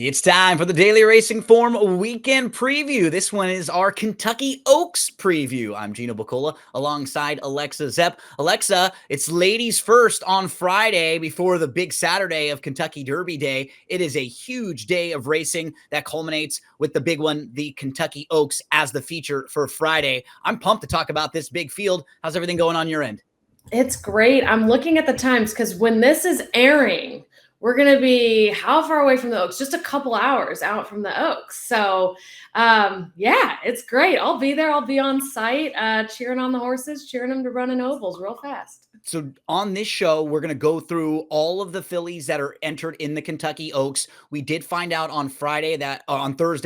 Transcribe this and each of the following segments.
It's time for the Daily Racing Form Weekend Preview. This one is our Kentucky Oaks preview. I'm Gino Bacola alongside Alexa Zepp. Alexa, it's ladies first on Friday before the big Saturday of Kentucky Derby Day. It is a huge day of racing that culminates with the big one, the Kentucky Oaks, as the feature for Friday. I'm pumped to talk about this big field. How's everything going on your end? It's great. I'm looking at the times because when this is airing, we're going to be how far away from the Oaks? Just a couple hours out from the Oaks. So, yeah, it's great. I'll be there. I'll be on site cheering on the horses, cheering them to run in ovals real fast. So on this show, we're going to go through all of the fillies that are entered in the Kentucky Oaks. We did find out on Thursday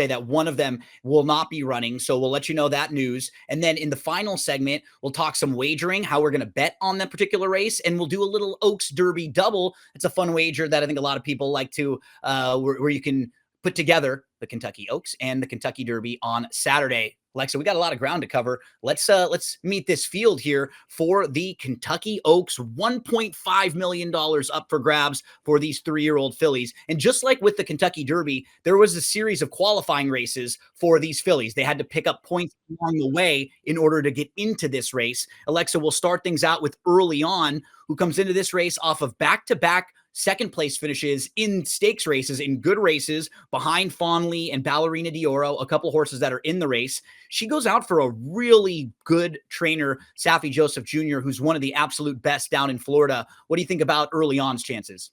that one of them will not be running. So we'll let you know that news. And then in the final segment, we'll talk some wagering, how we're going to bet on that particular race. And we'll do a little Oaks Derby double. It's a fun wager that I think a lot of people like to, where you can put together the Kentucky Oaks and the Kentucky Derby on Saturday. Alexa, we got a lot of ground to cover. Let's meet this field here for the Kentucky Oaks. $1.5 million up for grabs for these 3-year-old fillies. And just like with the Kentucky Derby, there was a series of qualifying races for these fillies. They had to pick up points along the way in order to get into this race. Alexa, we'll start things out with Early On, who comes into this race off of back-to-back second place finishes in stakes races, in good races, behind Fawnley and Ballerina d'Oro, a couple horses that are in the race. She goes out for a really good trainer, Safi Joseph Jr., who's one of the absolute best down in Florida. What do you think about Early On's chances?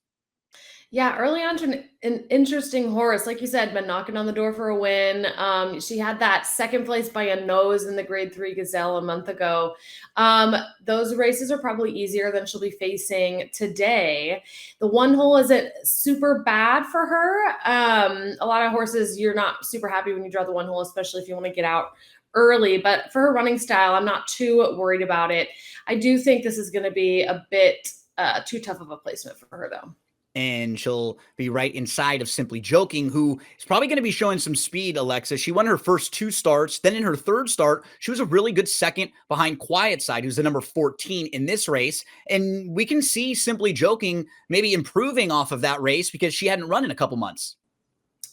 Yeah, Early On's an interesting horse. Like you said, been knocking on the door for a win. She had that second place by a nose in the Grade 3 Gazelle a month ago. Those races are probably easier than she'll be facing today. The one hole isn't super bad for her. A lot of horses, you're not super happy when you draw the one hole, especially if you want to get out early. But for her running style, I'm not too worried about it. I do think this is going to be a bit too tough of a placement for her, though. And she'll be right inside of Simply Joking, who is probably going to be showing some speed, Alexa. She won her first 2 starts. Then in her third start, she was a really good second behind Quiet Side, who's the number 14 in this race. And we can see Simply Joking maybe improving off of that race because she hadn't run in a couple months.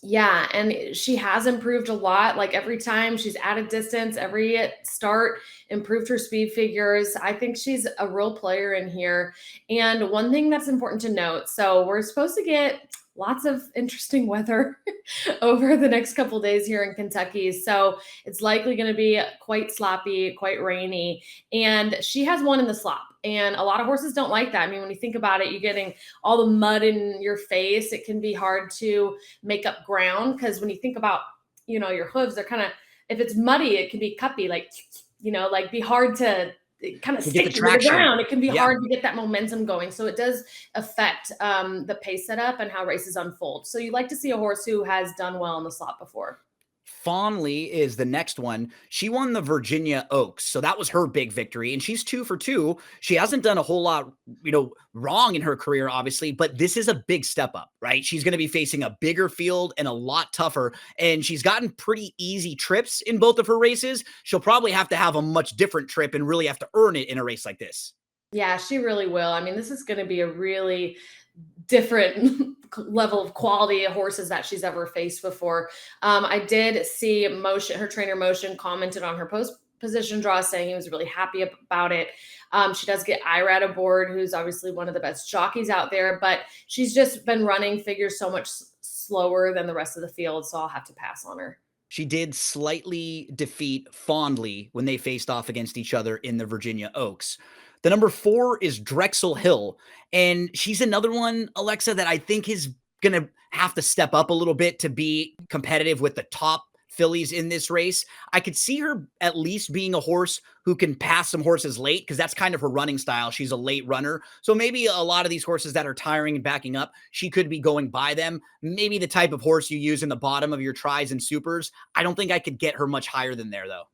Yeah, and she has improved a lot. Like every time she's added distance, every start improved her speed figures. I think she's a real player in here. And one thing that's important to note, so we're supposed to get lots of interesting weather over the next couple of days here in Kentucky. So it's likely going to be quite sloppy, quite rainy. And she has one in the slop. And a lot of horses don't like that. I mean, when you think about it, you're getting all the mud in your face. It can be hard to make up ground because when you think about, your hooves, they're kind of, if it's muddy, it can be cuppy, like be hard to kind of stick to the ground. It can be hard to get that momentum going. So it does affect the pace setup and how races unfold. So you like to see a horse who has done well in the slot before. Fawnley is the next one. She won the Virginia Oaks, so that was her big victory, and she's 2 for 2. She hasn't done a whole lot, wrong in her career, obviously, but this is a big step up, right? She's going to be facing a bigger field and a lot tougher, and she's gotten pretty easy trips in both of her races. She'll probably have to have a much different trip and really have to earn it in a race like this. Yeah, she really will. I mean, this is going to be a really different level of quality of horses that she's ever faced before. I did see her trainer Motion commented on her post position draw saying he was really happy about it. She does get Irad aboard, who's obviously one of the best jockeys out there, but she's just been running figures so much slower than the rest of the field, so I'll have to pass on her. She did slightly defeat Fondly when they faced off against each other in the Virginia Oaks. The number 4 is Drexel Hill, and she's another one, Alexa, that I think is going to have to step up a little bit to be competitive with the top fillies in this race. I could see her at least being a horse who can pass some horses late because that's kind of her running style. She's a late runner. So maybe a lot of these horses that are tiring and backing up, she could be going by them. Maybe the type of horse you use in the bottom of your tries and supers. I don't think I could get her much higher than there, though.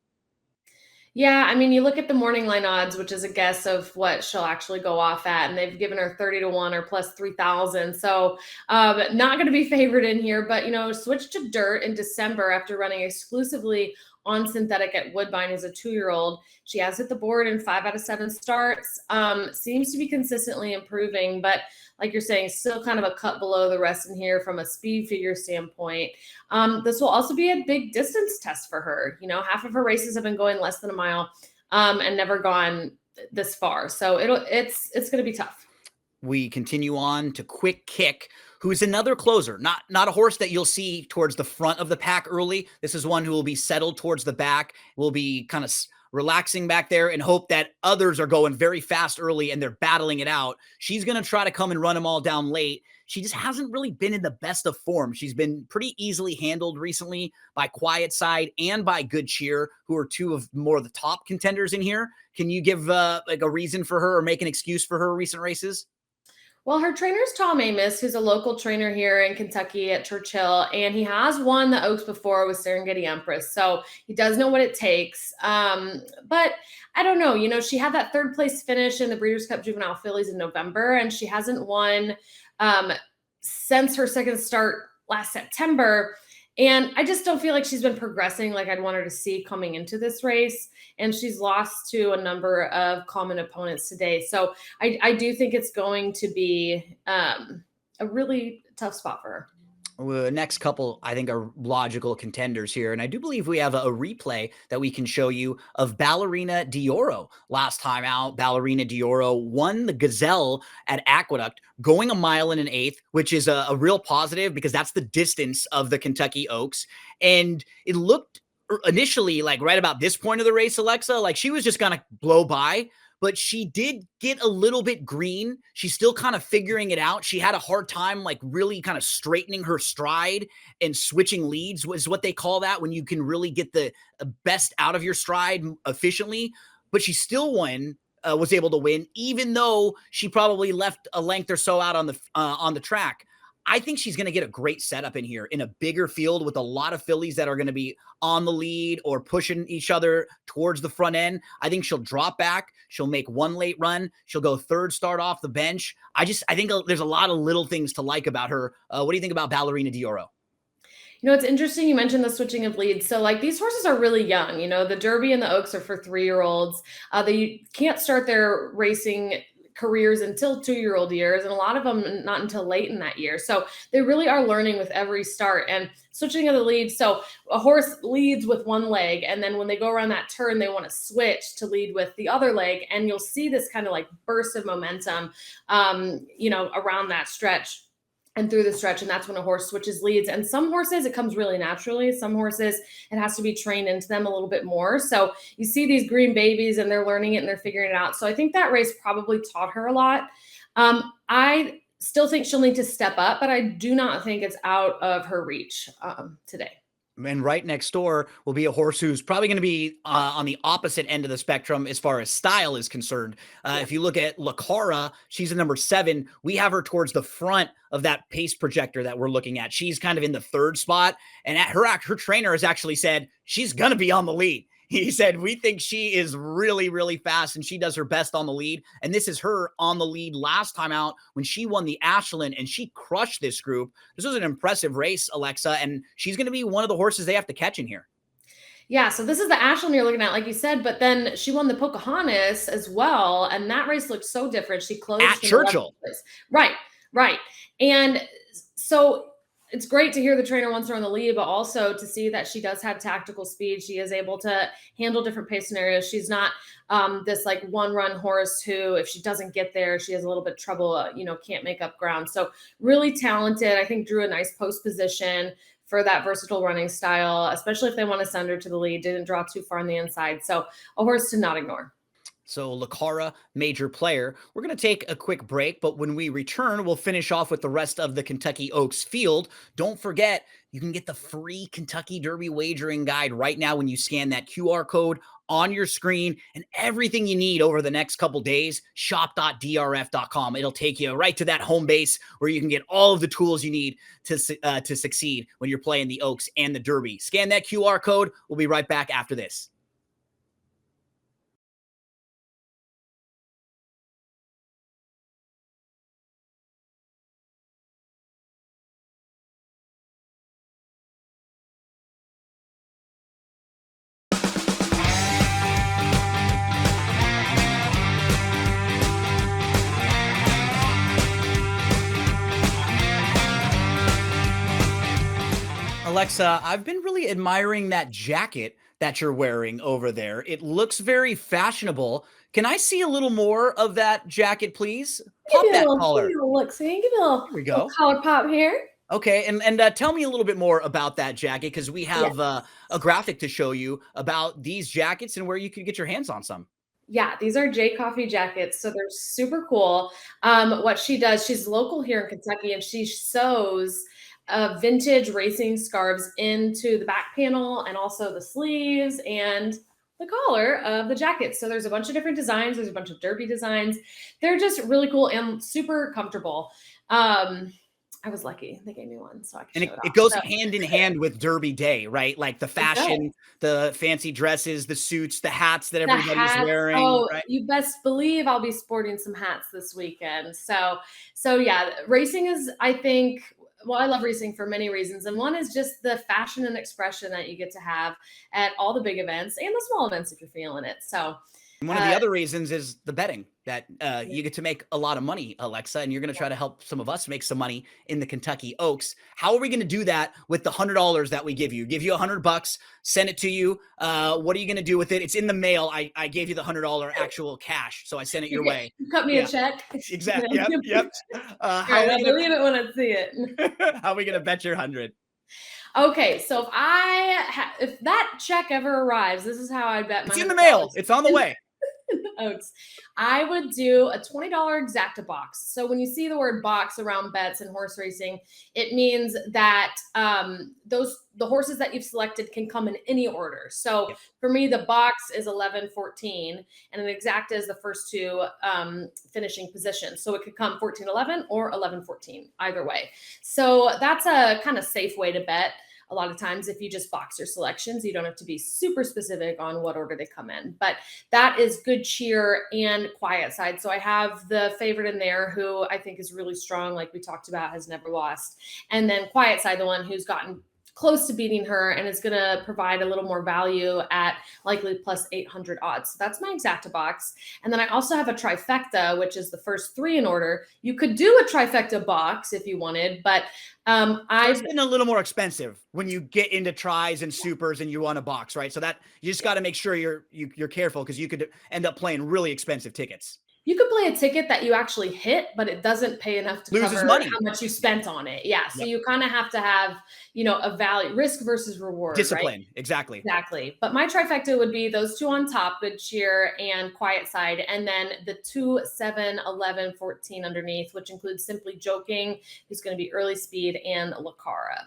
Yeah, I mean, you look at the morning line odds, which is a guess of what she'll actually go off at, and they've given her 30-1 or plus 3,000. So not going to be favored in here, but, switched to dirt in December after running exclusively on synthetic at Woodbine is a 2-year-old. She has hit the board in 5 out of 7 starts. Seems to be consistently improving, but like you're saying, still kind of a cut below the rest in here from a speed figure standpoint. This will also be a big distance test for her. You know, half of her races have been going less than a mile, and never gone this far. So it's going to be tough. We continue on to Quick Kick, who's another closer, not a horse that you'll see towards the front of the pack early. This is one who will be settled towards the back, will be kind of relaxing back there and hope that others are going very fast early and they're battling it out. She's going to try to come and run them all down late. She just hasn't really been in the best of form. She's been pretty easily handled recently by Quiet Side and by Good Cheer, who are two of more of the top contenders in here. Can you give like a reason for her or make an excuse for her recent races? Well, her trainer's Tom Amos, who's a local trainer here in Kentucky at Churchill, and he has won the Oaks before with Serengeti Empress, so he does know what it takes. But I don't know, you know, she had that 3rd place finish in the Breeders' Cup Juvenile Fillies in November, and she hasn't won since her 2nd start last September. And I just don't feel like she's been progressing like I'd want her to see coming into this race. And she's lost to a number of common opponents today. So I do think it's going to be a really tough spot for her. The next couple, I think, are logical contenders here. And I do believe we have a replay that we can show you of Ballerina Dioro. Last time out, Ballerina Dioro won the Gazelle at Aqueduct, going 1 mile and an eighth, which is a real positive because that's the distance of the Kentucky Oaks. And it looked initially like right about this point of the race, Alexa, like she was just going to blow by. But she did get a little bit green. She's still kind of figuring it out. She had a hard time, like really kind of straightening her stride and switching leads is what they call that, when you can really get the best out of your stride efficiently. But she still was able to win, even though she probably left a length or so out on the track. I think she's going to get a great setup in here in a bigger field with a lot of fillies that are going to be on the lead or pushing each other towards the front end. I think she'll drop back. She'll make one late run. She'll go 3rd start off the bench. I think there's a lot of little things to like about her. What do you think about Ballerina Dioro? You know, it's interesting you mentioned the switching of leads. So, like, these horses are really young. You know, the Derby and the Oaks are for 3-year-olds. They can't start their racing careers until 2-year-old years, and a lot of them not until late in that year. So they really are learning with every start and switching of the lead. So a horse leads with one leg, and then when they go around that turn, they want to switch to lead with the other leg. And you'll see this kind of like burst of momentum, you know, around that stretch and through the stretch. And that's when a horse switches leads. And some horses, it comes really naturally. Some horses, it has to be trained into them a little bit more. So you see these green babies and they're learning it and they're figuring it out. So I think that race probably taught her a lot. I still think she'll need to step up, but I do not think it's out of her reach today. And right next door will be a horse who's probably going to be on the opposite end of the spectrum as far as style is concerned. If you look at Lacara, she's a number 7. We have her towards the front of that pace projector that we're looking at. She's kind of in the 3rd spot. And her trainer has actually said she's going to be on the lead. He said, we think she is really, really fast and she does her best on the lead. And this is her on the lead last time out when she won the Ashland and she crushed this group. This was an impressive race, Alexa, and she's going to be one of the horses they have to catch in here. Yeah, so this is the Ashland you're looking at, like you said, but then she won the Pocahontas as well, and that race looked so different. She closed at Churchill. Right. And so it's great to hear the trainer wants her on the lead, but also to see that she does have tactical speed. She is able to handle different pace scenarios. She's not this like one-run horse who, if she doesn't get there, she has a little bit of trouble, can't make up ground. So really talented. I think drew a nice post position for that versatile running style, especially if they want to send her to the lead. Didn't draw too far on the inside. So a horse to not ignore. So Lacara, major player. We're going to take a quick break, but when we return, we'll finish off with the rest of the Kentucky Oaks field. Don't forget, you can get the free Kentucky Derby wagering guide right now when you scan that QR code on your screen, and everything you need over the next couple days, shop.drf.com. It'll take you right to that home base where you can get all of the tools you need to succeed when you're playing the Oaks and the Derby. Scan that QR code. We'll be right back after this. Alexa, I've been really admiring that jacket that you're wearing over there. It looks very fashionable. Can I see a little more of that jacket, please? Pop that Give me collar. a little look. See, give me a Here we little go. collar pop here. Okay, and tell me a little bit more about that jacket because we Yeah. have a graphic to show you about these jackets and where you can get your hands on some. Yeah, these are J Coffee jackets, so they're super cool. What she does, she's local here in Kentucky, and she sews vintage racing scarves into the back panel and also the sleeves and the collar of the jacket. So there's a bunch of different designs. There's a bunch of derby designs. They're just really cool and super comfortable. I was lucky; they gave me one, so I could And show it, it it off. goes So hand in hand with Derby Day, right? Like the it does. fashion, the fancy dresses, the suits, the hats that The everybody's hats, wearing, oh, right? you best believe I'll be sporting some hats this weekend. So yeah, racing is, I think, well, I love racing for many reasons. And one is just the fashion and expression that you get to have at all the big events and the small events if you're feeling it. So And one of the uh, other reasons is the betting that you get to make a lot of money, Alexa, and you're going to try to help some of us make some money in the Kentucky Oaks. How are we going to do that with the $100 that we give you? Give you $100, send it to you. What are you going to do with it? It's in the mail. I gave you the $100 actual cash, so I sent it your way. you cut me a Yeah, check. exactly. Yep, yep. All How right, are I'll we believe it when I see it. gonna how are we gonna bet your 100? Okay, so if that check ever arrives, this is how I bet my It's in the mail. $100. It's on the way. Oats. I would do a $20 exacta box. So when you see the word box around bets and horse racing, it means that the horses that you've selected can come in any order. So Yep. for me, the box is 11, 14, and an exacta is the first two finishing positions. So it could come 14, 11 or 11, 14, either way. So that's a kind of safe way to bet. A lot of times, if you just box your selections, you don't have to be super specific on what order they come in. But that is Good Cheer and Quiet Side. So I have the favorite in there who I think is really strong, like we talked about, has never lost. And then Quiet Side, the one who's gotten close to beating her and is going to provide a little more value at likely plus 800 odds. So that's my exacta box. And then I also have a trifecta, which is the first three in order. You could do a trifecta box if you wanted, but It's I've getting a little more expensive when you get into tries and supers and you want a box, right? So that you just got to make sure you're careful because you could end up playing really expensive tickets. You could play a ticket that you actually hit, but it doesn't pay enough to Loses cover how money. much you spent on it. Yeah. So Yep. you kind of have to have, a value, risk versus reward, right? Discipline. Exactly. Exactly. But my trifecta would be those two on top, Good Cheer and Quiet Side, and then the 2, 7, 11, 14 underneath, which includes Simply Joking, who's going to be early speed, and Lacara.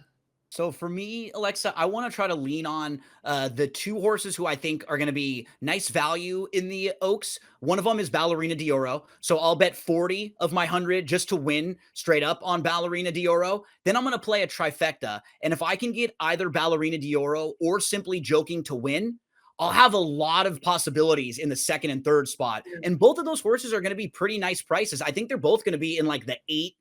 So for me, Alexa, I want to try to lean on the two horses who I think are going to be nice value in the Oaks. One of them is Ballerina d'Oro. So I'll bet 40 of my 100 just to win straight up on Ballerina d'Oro. Then I'm going to play a trifecta. And if I can get either Ballerina d'Oro or Simply Joking to win, I'll have a lot of possibilities in the second and third spot. And both of those horses are going to be pretty nice prices. I think they're both going to be in like the 8,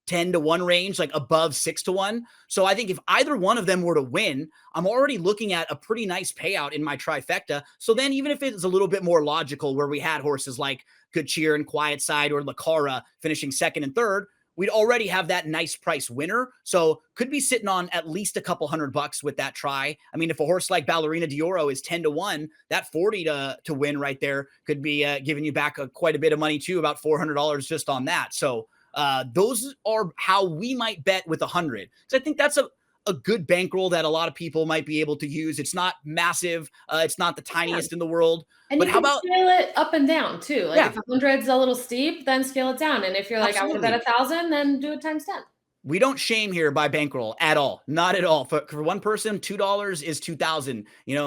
10-1 range, like above 6-1. So I think if either one of them were to win, I'm already looking at a pretty nice payout in my trifecta. So then even if it's a little bit more logical where we had horses like Good Cheer and Quiet Side or Lacara finishing second and third, we'd already have that nice price winner. So could be sitting on at least a couple $100 with that try. I mean, if a horse like Ballerina d'Oro is 10-1, that 40 to win right there could be giving you back quite a bit of money too, about $400 just on that. So those are how we might bet with 100. So I think that's a good bankroll that a lot of people might be able to use. It's not massive. It's not the Yeah. tiniest in the world. And But you how can about, scale it up and down too. Like yeah, if 100's a little steep, then scale it down. And if you're like, I want to bet absolutely. 1,000, then do it times 10. We don't shame here by bankroll at all. Not at all. For one person, $2 is 2,000,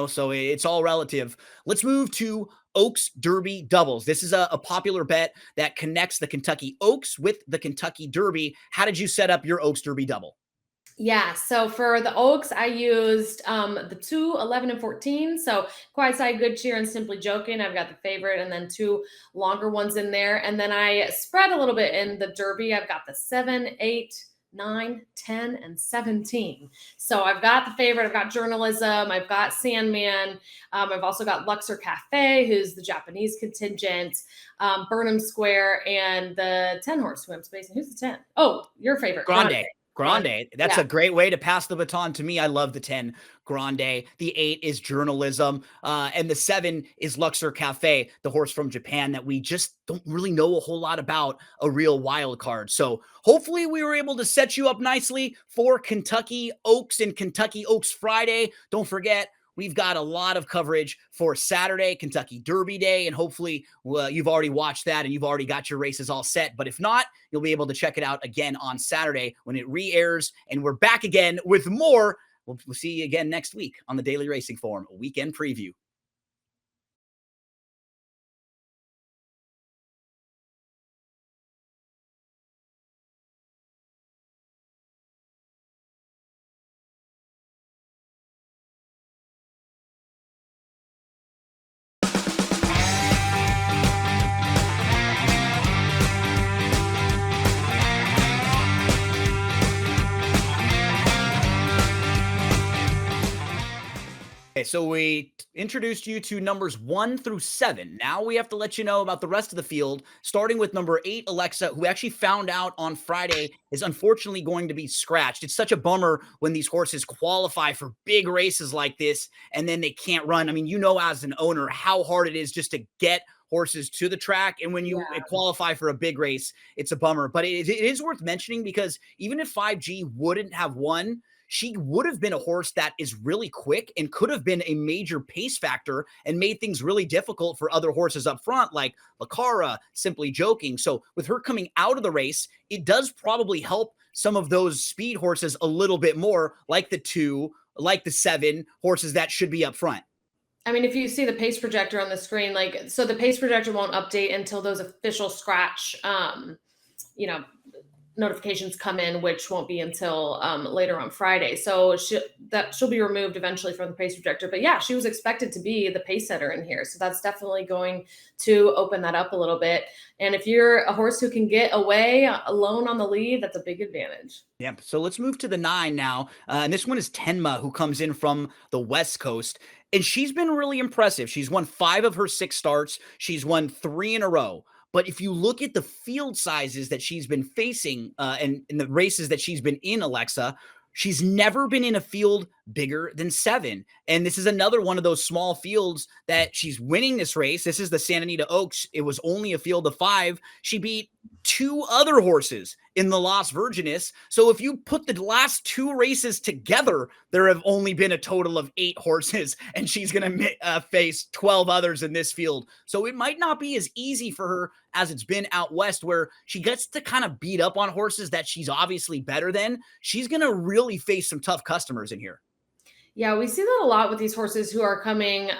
so it's all relative. Let's move to Oaks Derby doubles. This is a popular bet that connects the Kentucky Oaks with the Kentucky Derby. How did you set up your Oaks Derby double? Yeah. So for the Oaks, I used the 2, 11, and 14. So Quiet Side, Good Cheer, and Simply Joking. I've got the favorite and then two longer ones in there. And then I spread a little bit in the Derby. I've got the 7, 8, 9, 10, and 17. So I've got the favorite. I've got Journalism. I've got Sandman. I've also got Luxor Cafe, who's the Japanese contingent, Burnham Square, and the 10 horse who I'm spacing. Who's the 10? Oh, your favorite. Grande. Grande. Grande. That's Yeah. a great way to pass the baton to me. I love the 10 Grande. The 8 is journalism. And the 7 is Luxor Cafe, the horse from Japan that we just don't really know a whole lot about, a real wild card. So hopefully we were able to set you up nicely for Kentucky Oaks and Kentucky Oaks Friday. Don't forget, we've got a lot of coverage for Saturday, Kentucky Derby Day, and hopefully you've already watched that and you've already got your races all set. But if not, you'll be able to check it out again on Saturday when it re-airs, and we're back again with more. We'll see you again next week on the Daily Racing Forum, a weekend preview. Okay, so we introduced you to numbers 1 through 7. Now we have to let you know about the rest of the field, starting with number 8, Alexa, who actually found out on Friday is unfortunately going to be scratched. It's such a bummer when these horses qualify for big races like this and then they can't run. I mean, you know, as an owner, how hard it is just to get horses to the track. And when you qualify for a big race, it's a bummer. But it is worth mentioning because even if 5G wouldn't have won, she would have been a horse that is really quick and could have been a major pace factor and made things really difficult for other horses up front, like Lacara, Simply Joking. So with her coming out of the race, it does probably help some of those speed horses a little bit more, like the 2, like the 7 horses that should be up front. I mean, if you see the pace projector on the screen, like, so the pace projector won't update until those official scratch, you know, notifications come in, which won't be until later on Friday. So she'll be removed eventually from the pace projector. But yeah, she was expected to be the pace setter in here. So that's definitely going to open that up a little bit. And if you're a horse who can get away alone on the lead, that's a big advantage. Yep. So let's move to the 9 now. And this one is Tenma, who comes in from the West Coast. And she's been really impressive. She's won 5 of her 6 starts. She's won 3 in a row. But if you look at the field sizes that she's been facing and in the races that she's been in, Alexa, she's never been in a field bigger than 7. And this is another one of those small fields that she's winning this race. This is the Santa Anita Oaks. It was only a field of 5. She beat 2 other horses in the Las Virgenes. So if you put the last 2 races together, there have only been a total of 8 horses, and she's going to face 12 others in this field. So it might not be as easy for her as it's been out west, where she gets to kind of beat up on horses that she's obviously better than. She's going to really face some tough customers in here. Yeah, we see that a lot with these horses who are coming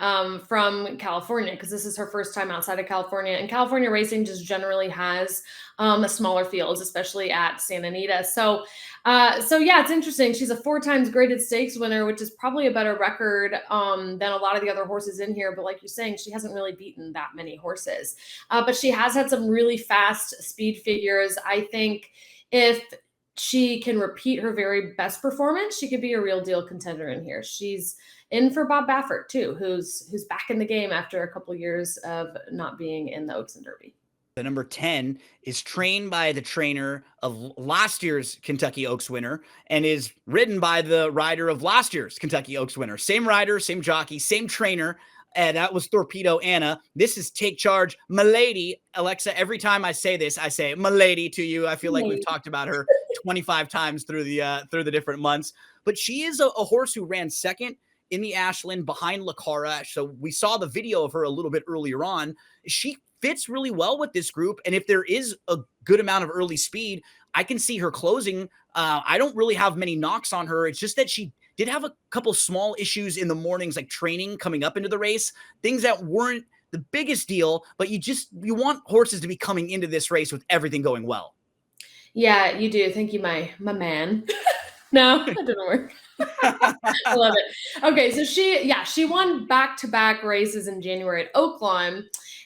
from California, because this is her first time outside of California. And California racing just generally has smaller fields, especially at Santa Anita. So yeah, it's interesting. She's a 4 times graded stakes winner, which is probably a better record than a lot of the other horses in here. But like you're saying, she hasn't really beaten that many horses. But she has had some really fast speed figures. I think if she can repeat her very best performance, she could be a real deal contender in here. She's in for Bob Baffert too, who's back in the game after a couple years of not being in the Oaks and Derby. The number 10 is trained by the trainer of last year's Kentucky Oaks winner and is ridden by the rider of last year's Kentucky Oaks winner. Same rider, same jockey, same trainer. And that was Torpedo Anna. This is Take Charge, Milady. Alexa, every time I say this, I say Milady to you. I feel like we've talked about her 25 times through the different months. But she is a horse who ran second in the Ashland behind Lacara. So we saw the video of her a little bit earlier on. She fits really well with this group. And if there is a good amount of early speed, I can see her closing. I don't really have many knocks on her. It's just that she did have a couple small issues in the mornings, like training coming up into the race, things that weren't the biggest deal, but you want horses to be coming into this race with everything going well. Yeah, you do. Thank you, my man. No, that didn't work. I love it. Okay, so she won back-to-back races in January at Oaklawn,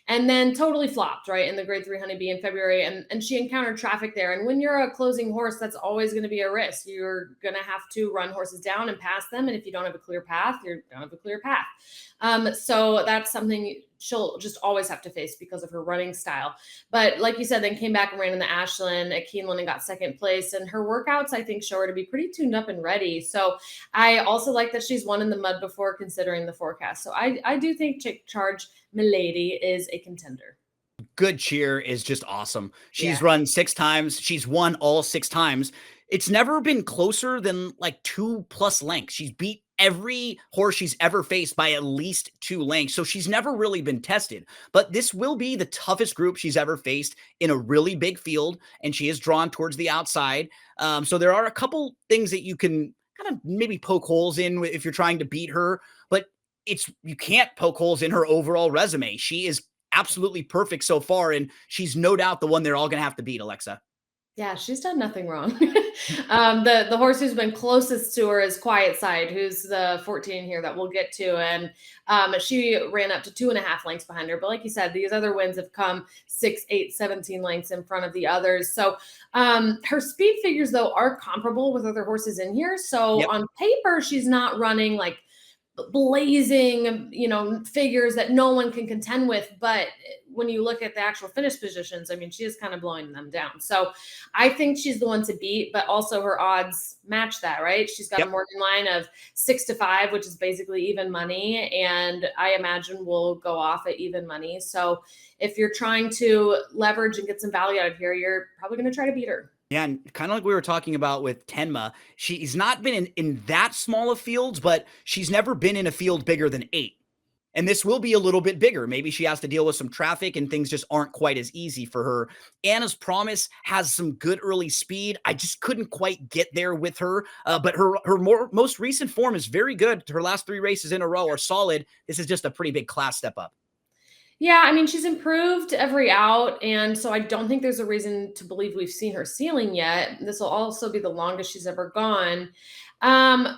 and then totally flopped, right, in the Grade 3 Honeybee in February, and she encountered traffic there. And when you're a closing horse, that's always going to be a risk. You're going to have to run horses down and pass them, and if you don't have a clear path, you don't have a clear path. So that's something she'll just always have to face because of her running style. But like you said, then came back and ran in the Ashland at Keeneland and got second place. And her workouts, I think, show her to be pretty tuned up and ready. So I also like that she's won in the mud before, considering the forecast. So I do think Chick Charge Milady is a contender. Good Cheer is just awesome. She's Yeah. run 6 times. She's won all 6 times. It's never been closer than like 2+ lengths. She's beat every horse she's ever faced by at least 2 lengths. So she's never really been tested. But this will be the toughest group she's ever faced in a really big field, and she is drawn towards the outside. So there are a couple things that you can kind of maybe poke holes in if you're trying to beat her, but you can't poke holes in her overall resume. She is absolutely perfect so far, and she's no doubt the one they're all going to have to beat, Alexa. Yeah, she's done nothing wrong. The horse who's been closest to her is Quiet Side, who's the 14 here that we'll get to, and she ran up to 2.5 lengths behind her. But like you said, these other wins have come 6, 8, 17 lengths in front of the others. So her speed figures though are comparable with other horses in here. So Yep. on paper, she's not running like blazing, figures that no one can contend with. But when you look at the actual finish positions, I mean, she is kind of blowing them down. So I think she's the one to beat, but also her odds match that, right? She's got a morning line of 6-5, which is basically even money. And I imagine will go off at even money. So if you're trying to leverage and get some value out of here, you're probably going to try to beat her. Yeah, and kind of like we were talking about with Tenma, she's not been in that small of fields, but she's never been in a field bigger than 8. And this will be a little bit bigger. Maybe she has to deal with some traffic and things just aren't quite as easy for her. Anna's Promise has some good early speed. I just couldn't quite get there with her. But her most recent form is very good. Her last 3 races in a row are solid. This is just a pretty big class step up. Yeah, I mean, she's improved every out, and so I don't think there's a reason to believe we've seen her ceiling yet. This will also be the longest she's ever gone. Um,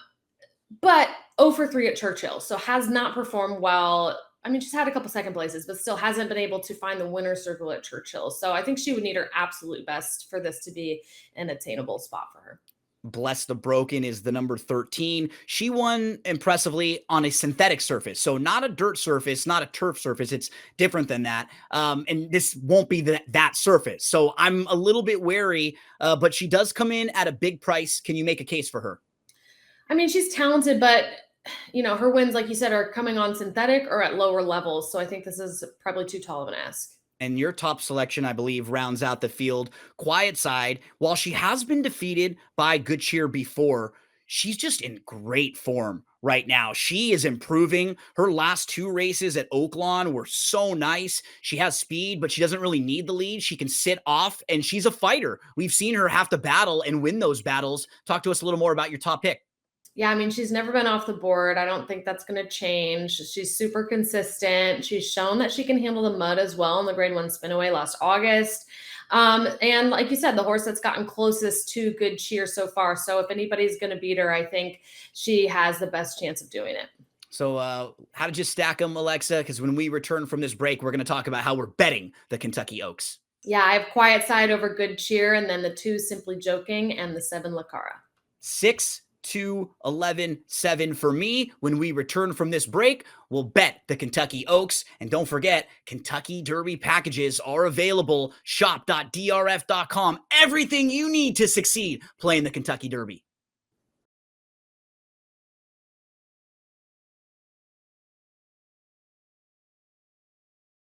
but 0 for 3 at Churchill, so has not performed well. I mean, she's had a couple second places, but still hasn't been able to find the winner's circle at Churchill. So I think she would need her absolute best for this to be an attainable spot for her. Bless the Broken is the number 13. She won impressively on a synthetic surface. So not a dirt surface, not a turf surface. It's different than that. And this won't be that surface. So I'm a little bit wary, but she does come in at a big price. Can you make a case for her? I mean, she's talented, but her wins, like you said, are coming on synthetic or at lower levels. So I think this is probably too tall of an ask. And your top selection, I believe, rounds out the field. Quiet Side, while she has been defeated by Good Cheer before, she's just in great form right now. She is improving. Her last 2 races at Oaklawn were so nice. She has speed, but she doesn't really need the lead. She can sit off, and she's a fighter. We've seen her have to battle and win those battles. Talk to us a little more about your top pick. Yeah, I mean, she's never been off the board. I don't think that's going to change. She's super consistent. She's shown that she can handle the mud as well in the Grade 1 Spinaway last August. And like you said, the horse that's gotten closest to Good Cheer so far. So if anybody's going to beat her, I think she has the best chance of doing it. So how did you stack them, Alexa? Because when we return from this break, we're going to talk about how we're betting the Kentucky Oaks. Yeah, I have Quiet Side over Good Cheer, and then the 2 Simply Joking and the 7 Lacara. 6, 2, 11, 7 for me. When we return from this break, we'll bet the Kentucky Oaks. And don't forget, Kentucky Derby packages are available. Shop.drf.com. Everything you need to succeed playing the Kentucky Derby.